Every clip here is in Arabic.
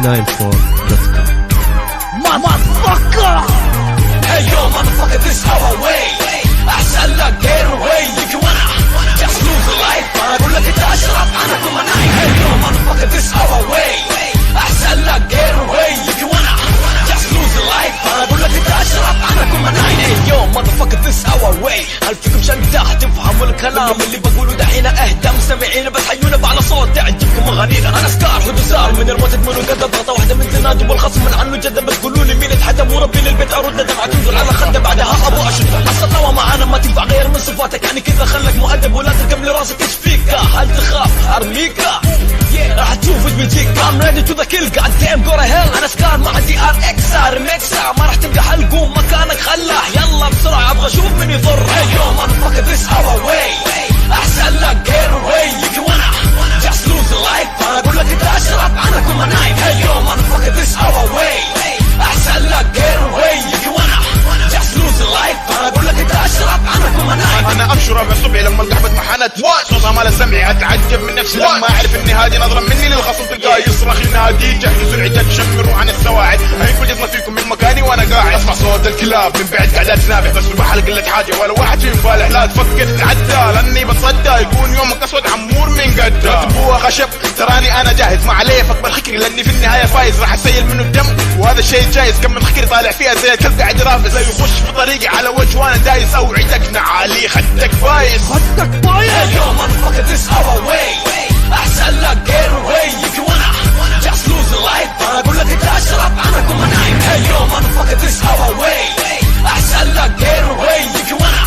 294.com. Motherfucker! Hey yo, motherfucker, this how I wait. أحسن لك get away if you wanna just lose a life. أنا أقول لك أنت أشرب أنا كل نايم. Hey yo, motherfucker, this how I wait. أحسن لك get away if you wanna just lose a life. أنا أقول لك أنت أشرب أنا كل نايم. Hey yo, motherfucker, this how I wait. هل فيكم شنطة تفهموا الكلام اللي بقوله دحين؟ اهدى مستمعين بس حيونا على صوت تعجبكم اغانينا. انا سكار حدوثار من الموت تدمنوا قد ضغطه واحده من تنادوا بالخصم من عنه جدا. بس قولوا لي مين اتحدم وربي للبيت ارد دمعه تنزل على خده بعدها ابو اشد. السطوه معانا ما تنفع غير من صفاتك، يعني كذا خلك مؤدب ولا تركب لي راسك. ايش فيك؟ هل تخاف ارميكا؟ راح تشوف ايش بيجيك. I'm ready to the kill god damn go to hell. انا سكار مع دي ار اكس ار ميكسا، ما راح تلقى حل قوم مكانك خلاه. يلا بسرعه ابغى اشوف من يضر. Hey yo motherfucker this how I wait. أحسن لك get away if you wanna just lose a life. أنا أقول لك أنت أشرب أنا كل ما نايم. Hey yo motherfucker this how I wait. أحسن لك get away if you wanna just lose a life. أنا أقول لك أنت أشرب أنا كل ما نايم. أنا أبشر ربع صبحي لما القحبة محنت صوتها ما له سمعي. أتعجب من نفسي لما أعرف إن هذه نظرة مني للخصم تلقاه يصرخ ينادي جهزوا سرعتك شمروا عن السواعد. هيك وجدنا فيكم من مكاني وأنا قاعد أسمع صوت الكلاب من بعد قاعدات تنافح. بس بحلق لك حاجة ولا واحد فيهم فالح. لا تفكر تعدى لأني بتصدى يكون يومك أسود عمور من قدة. تبوها خشب تراني أنا جاهز ما عليه فكبر خكري لأني في النهاية فايز. راح أسيل منه الدم وهذا الشيء جايز. كم من خكري طالع فيها زي الكلب قاعد يرافس. زي يخش في طريقي على وجه وأنا دايس. أوعدك نعالي خدك بايس. خدك بايس. Hey yo motherfucker this how I wait. أحسن لك get away if you wanna just lose a life. أنا أقول لك أنت أشرب أنا كل ما نايم. Hey yo motherfucker this how I wait. أحسن لك get away if you wanna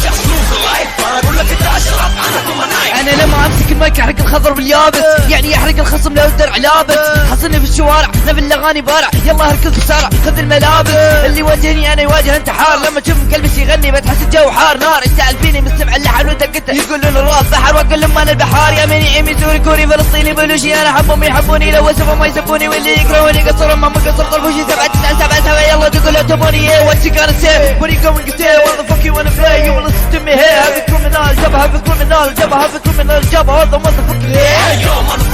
just lose a life. أنا أقول لك أنت أشرب أنا كل ما نايم. انا لما امسك المايك احرق الخضر باليابس، يعني احرق الخصم لو الدرع لابس. حصلني في الشوارع نفل الاغاني بارع، يلا اركض بسرعه خذ الملابس. اللي يواجهني انا يواجه انتحار، لما تشوف قلبي يغني بتحس الجو حار نار. انت الفيني مستمع اللحن ودقته يقولون الراب بحر واقول لهم انا البحار. يمني يمي سوري كوري فلسطيني بلوشي، انا احبهم يحبوني لو وسفوا ما يسبوني، واللي يكرهوني قصرهم ما قصر طربوشي. 7 9 7 7 يلا تقولوا تبوني ايه وات يو gonna say when you going to say what the fuck you wanna play you wanna listen to me here. have a criminal جبهه في criminal جبهه في criminal جبهه هذا motherfucking Hey yo motherfucker